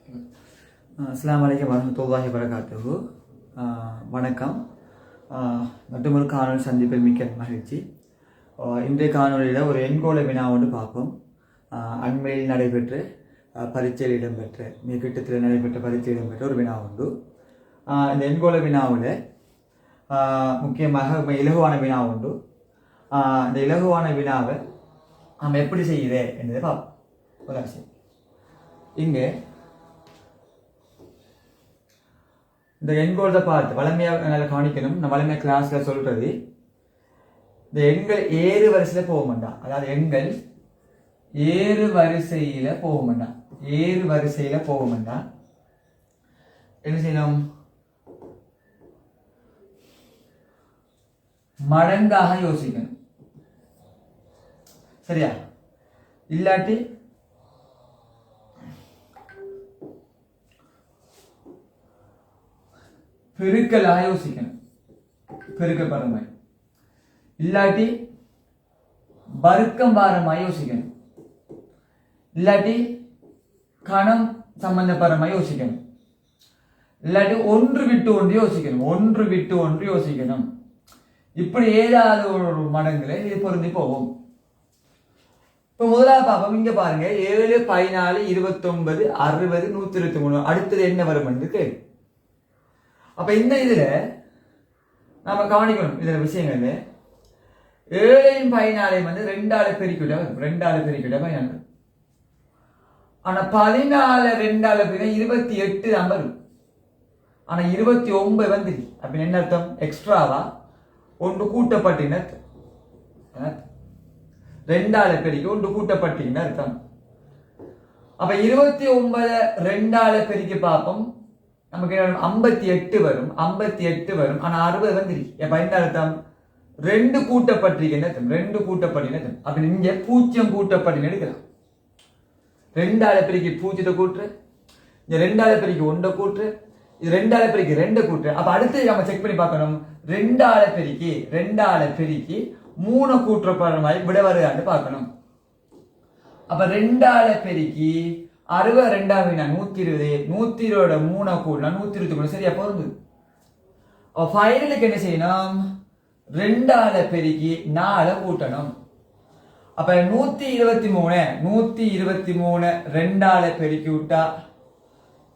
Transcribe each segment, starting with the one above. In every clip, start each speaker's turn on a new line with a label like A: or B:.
A: அஸ்ஸலாமு அலைக்கும் வரஹ்மத்துல்லாஹி வபரகாத்துஹு. வணக்கம். மற்றும் ஒரு காணொலி சந்திப்பில் மிக்க மகிழ்ச்சி. இன்றைய காணொலியில் ஒரு எண்கோள வினா ஒன்று பார்ப்போம். அண்மையில் நடைபெற்ற பரீட்சையில் இடம்பெற்ற மிக கிட்டத்தில் நடைபெற்ற பரீட்சையில் இடம்பெற்ற ஒரு வினா உண்டு. இந்த எண்கோள வினாவில் முக்கியமாக இலகுவான வினா உண்டு. இந்த இலகுவான வினாவை நம்ம எப்படி செய்யுது என்பதை பார்ப்போம். ஒரு விஷயம் இங்கே இந்த எண்கோளத்தை பார்த்து வளமையாக நல்லா கவனிக்கணும். நான் வளமையாக கிளாஸில் சொல்கிறது, இந்த எண்கள் ஏறு வரிசையில் போக மாட்டான். அதாவது எண்கள் ஏறு வரிசையில் போக மாட்டான். ஏறு வரிசையில் போக மாட்டான். என்ன செய்யணும்? மடங்காக யோசிக்கணும். சரியா? இல்லாட்டி பெருக்கலாக யோசிக்கணும். பெருக்கப்படுற இல்லாட்டி வர்க்கம் பாரமாக யோசிக்கணும். இல்லாட்டி கணம் சம்பந்தப்படுற யோசிக்கணும். இல்லாட்டி ஒன்று விட்டு ஒன்று யோசிக்கணும். ஒன்று விட்டு ஒன்று யோசிக்கணும். இப்படி ஏதாவது ஒரு மடங்குல இது பொருந்தி போகும். இப்போ முதலாவது பாப்போம். இங்க பாருங்க, 7, 14, 29, 60, 123. அடுத்தது என்ன வரும் என்று கேள்வி. அப்ப இந்த இதுல நாம கவனிக்கணும். இதுல விஷயங்கள் 7ஐயும் 14ஐயும் வந்து 2ஆல பெருக்கிவிட வரும். 2ஆல பெருக்கிவிட 14. ஆனா 14 2ஆல பெருக்கினா 28 தான் வரும். ஆனா 29 வந்துரு. அப்படின்னு என்ன அர்த்தம்? எக்ஸ்ட்ராவா ஒன்று கூட்டப்பட்டின்னு அர்த்தம். 2ஆல பெருக்கி ஒன்று கூட்டப்பட்டின்னு அர்த்தம். அப்ப 29 2ஆல பெருக்கி பார்ப்போம். நமக்கு 58 வரும். 58 வரும். ஆனா 60 வந்துரு. எப்ப என்ன அர்த்தம்? 2 கூட்டப்பட்டிருக்கேன்னு அர்த்தம். 2 கூட்டப்பட்டின்னு அர்த்தம். அப்ப இங்க 0 கூட்டப்பட்டின்னு எடுக்கலாம். 2ஆல பெருக்கி 0 கூட்டுற, இங்க 2ஆல பெருக்கி 1 கூட்டுற, இது 2ஆல பெருக்கி 2 கூட்டுற. அப்ப அடுத்து நம்ம செக் பண்ணி பார்க்கணும். 2ஆல பெருக்கி 3 கூட்டுறப்படுற மாதிரி விட வருதான்னு பார்க்கணும். அப்ப 2ஆல பெருக்கி 60 2ஆவது 120, 120 3 கூடலாம் 120 சரியா பொருந்து. ஃபைனலுக்கு என்ன செய்யணும்? 2ஆல பெருக்கி 4 கூட்டணும். அப்ப 123 2ஆல பெருக்கி விட்டா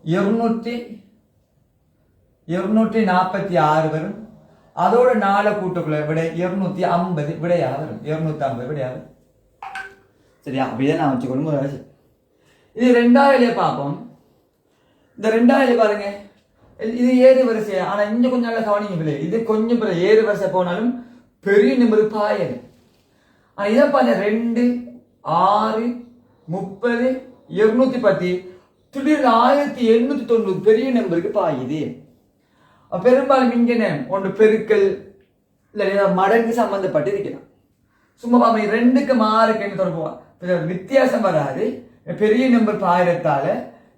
A: 246 வரும். அதோட 4 கூட்டக்குள்ள விட 250 விடையா வரும். 250 விடையா வரும். சரியா? அப்படியே நான் வச்சுக்கொள்ளும். இது 2ஆவது பார்ப்போம். இந்த 2ஆவது பாருங்க, இது ஏறு வரிசை. ஆனா இங்க கொஞ்சம் நல்லா கவனிக்கவில்லை. இது கொஞ்சம் ஏறு வரிசை போனாலும் பெரிய நம்பர் பாயது. ஆனா இதை பாருங்க, 2, 6, 30, 210, திடீர்னு 1890 பெரிய நம்பருக்கு பாயுது. பெரும்பாலும் இங்க ஒன்று பெருக்கல் இல்ல மடங்கு சம்பந்தப்பட்டு இருக்கலாம். சும்மா பாருங்க, 2க்கு 6க்கு என்ன தொடர்பு வித்தியாசம் வராது. பெரிய நம்பர் பாயிரத்தால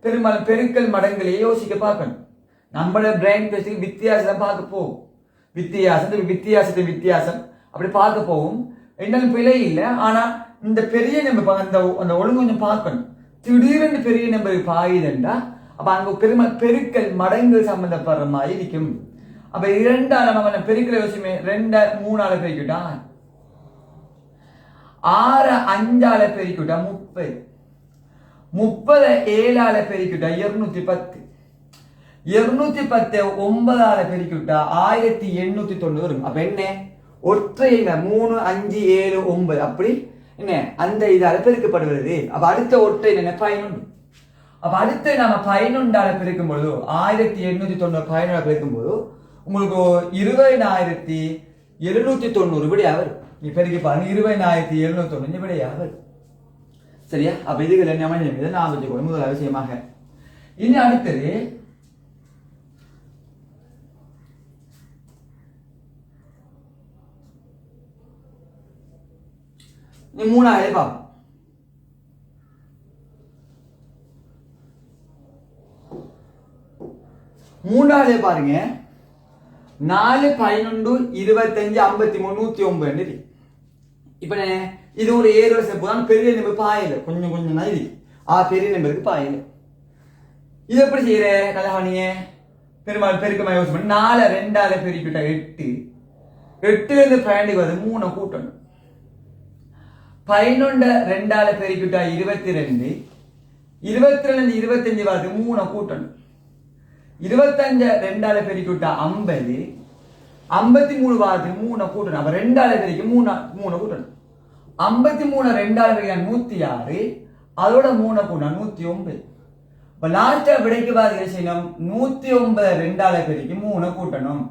A: பெரும்பாலும் பெருக்கல் மடங்களையே யோசிக்க பார்க்கணும். நம்மளோட பிரெயின் பேசுக்கு வித்தியாசம் பார்க்க போகும். வித்தியாசம் அப்படி பார்க்க போகும். என்னாலும் பிழை இல்லை. ஆனா இந்த பெரிய நம்பர் அந்த ஒழுங்கு கொஞ்சம் பார்க்கணும். திடீர்னு பெரிய நம்பருக்கு பாயுதுண்டா அப்ப அங்க பெருக்கல் மடங்கு சம்பந்தப்படுற மாதிரி இருக்கும். அப்ப 2ஆல நம்ம பெருக்கல யோசிமே 2 3ஆல பெருக்கிட்டா 6 5ஆல பெருக்கிட்டா 30, 30 7ஆல பெருக்கிட்டா 210, 210 9ஆல பெருக்கிட்டா 1890 வரும். அப்ப என்ன? ஒற்றை 3 5 7 9 அப்படி என்ன அந்த இதால பெருக்கப்படுவது. அப்ப அடுத்த ஒற்றை என்ன? 11. அப்ப அடுத்து நம்ம 11ஆல பெருக்கும் பொழுது 1890 11ஆல பெருக்கும் போது உங்களுக்கு 20,790 விடையா வரும். நீ பெருக்கி பாருங்க, 20,790 விடையா வரும். சரியா? அப்ப இதுகள் என்ன நான் வச்சுக்கணும் முதல் அவசியமாக. இனி அடுத்தது நீ 3ஆவது பார்ப்போம். 3ஆவது பாருங்க, 4 11 25 53 109. இப்ப இது ஒரு ஏறு வரிசை போதான். பெரிய நம்பர் பாயல, கொஞ்சம் கொஞ்சம் தான் இது. பெரிய நம்பருக்கு பாயல. இது எப்படி செய்யற கலகாணியே பெருமாள் பெருக்கமாக யோசிச்சு 4 2ஆல பெருக்கிட்டா 8. 8லேருந்து 12 வருது 3 கூட்டணும். 11 2ஆல பெருக்கிட்டா 22. 22லேருந்து 25 வருது 3 கூட்டணும். 25 2ஆல பெருக்கிட்டா 50. 53 வருது 3 கூட்டணும். அப்ப 2ஆல பெருக்கி 3 கூட்டணும். 53 2ஆல பெருக்கினா 106. அதோட 3 கூட்டினா 109. இப்போ லாஸ்டா விடைக்கு பாதி என்ன செய்யணும்? 109 2ஆல பெருக்கி 3 கூட்டணும்.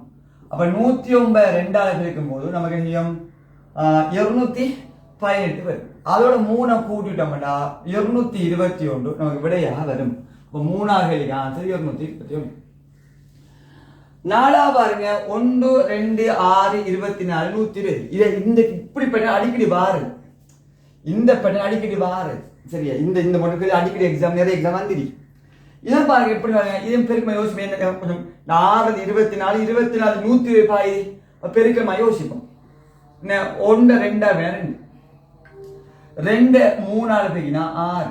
A: அப்ப 109 2ஆல பெருக்கும் போது நமக்கு என்ன செய்யும்? 218 வரும். அதோட 3 கூட்டிட்டோம்னா 221 நமக்கு விடையாக வரும். இப்போ 3ஆவது ஆன்சர் 221. 4 பாருங்க 1 2 6 24 120. இதை இந்த இப்படி பண்ண அடிக்கடி வாரு. இந்த பண்ண அடிக்கடி வாரு. சரியா? இந்த மட்டும் அடிக்கடி எக்ஸாம் நிறைய எக்ஸாம் வந்துடி. இதை பாருங்க எப்படி பாருங்க. இதன் பெருக்கமா யோசிப்போம். என்ன கொஞ்சம் 4 24 24 120 பெருக்கமா யோசிப்போம். 1 2 2 2 3ஆல பெருக்கினா 6.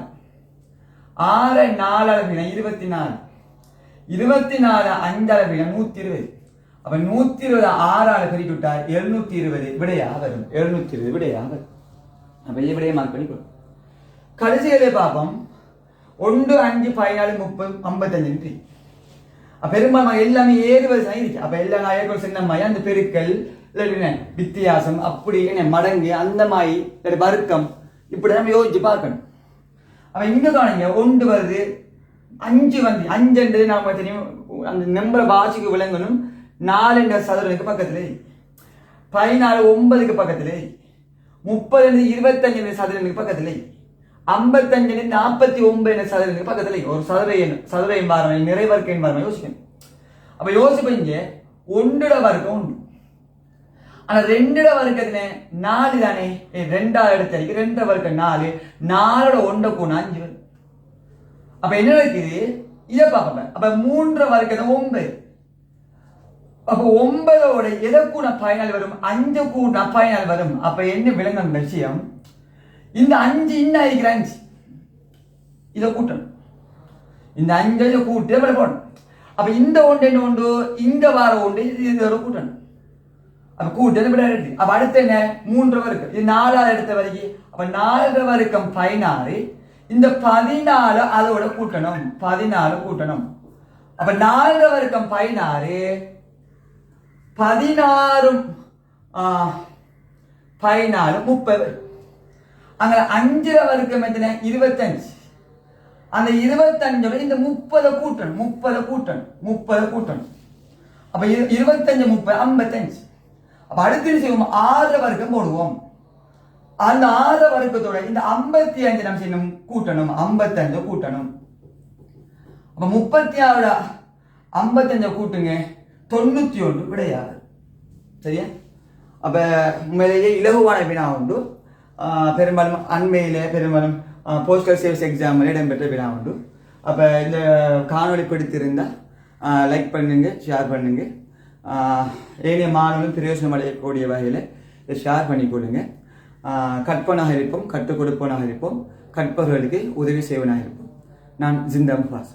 A: 6 4ஆல பெருக்கினா 24. 24 5ஆல பெருக்கினா 120. அப்ப 120 6ஆல பெருக்கி விட்டா 720 விடையாக வரும். 720 விடையாக வரும். அப்ப இதை விடையை மார்க் பண்ணிக்கணும். கடைசியிலே பார்ப்போம். 1 5 14 30 55. பெரும்பாலும் எல்லாமே 7 வருஷம் இருக்கு. அப்ப எல்லாம் 7 வருஷம் என்ன மாதிரி அந்த பெருக்கல் வித்தியாசம் அப்படி என்ன மடங்கு அந்த மாதிரி வர்க்கம் இப்படி நம்ம யோசிச்சு பார்க்கணும். அப்ப இங்க காணுங்க 1 வருது 5 வந்து 5 நாம தெரியும் அந்த நம்பரை பாசிக்கு விளங்கணும். 4 சதுரனுக்கு பக்கத்துல 14 9க்கு பக்கத்துல 30 25 சதுரனுக்கு பக்கத்துல 55 49 சதுரனுக்கு பக்கத்துல ஒரு சதுர எண்பாரம் நிறைவர்க்க எண்பாரம் யோசிக்கணும். அப்ப யோசிப்ப இங்க 1 வர்க்கம் உண்டு. ஆனா 2 வர்க்கத்துல 4 தானே 2ஆல் எடுத்து 2 வர்க்கம் 4 4ஓட 1 கூணா 5 வரும். அப்ப என்ன இருக்குது இதை பார்ப்போம். அப்ப 3 வர்க்கத்தை 9. அப்ப 9ஓட எதை கூண 14 வரும்? 5 கூண 14 வரும். அப்ப என்ன விளங்கும் விஷயம்? இந்த 5 இன்னும் இருக்கிற 5 இதை கூட்டணும். இந்த 5 கூட்டு போடணும். அப்ப இந்த 1 என்ன உண்டு? இந்த வார 1 இதோட கூட்டணும். அப்ப கூட்டு இருக்கு. அப்ப அடுத்து என்ன? 3 வர்க்கம். இது 4ஆல் எடுத்த வரைக்கும். அப்ப 4 வர்க்கம் 16. இந்த 14 அதோட கூட்டணும். 14 கூட்டணும். அப்ப 4 வர்க்கம் 16 16 14 30. அங்க 5 வர்க்கம் எத்தனை? 25. அந்த 25 இந்த 30 கூட்டணும். 30 கூட்டணும். அப்ப 25 30 55. அப்ப அடுத்து செய்வோம் 6 வர்க்கம் போடுவோம். அந்த 6 வர்க்கத்தோட இந்த 55 நம்ம செய்யணும் கூட்டணும். 55 கூட்டணும். அப்ப 36 55 கூட்டுங்க 91 விடையாது. சரியா? அப்ப உண்மையிலேயே இலகுவான வினா உண்டு. பெரும்பாலும் அண்மையிலே பெரும்பாலும் போஸ்டல் சேல்ஸ் எக்ஸாமில் இடம்பெற்ற வினா உண்டு. அப்போ இந்த காணொலி பிடித்திருந்தால் லைக் பண்ணுங்க, ஷேர் பண்ணுங்க. ஏனைய மாணவர்களும் பிரயோஜனம் அடையக்கூடிய வகையில் இதை ஷேர் பண்ணி கொடுங்க. கற்பனாக இருப்போம், கற்றுக் கொடுப்பவனாக இருப்போம், கற்பவர்களுக்கு உதவி செய்வனாக இருப்போம். நான் ஜிந்தா முஃபாஸ்.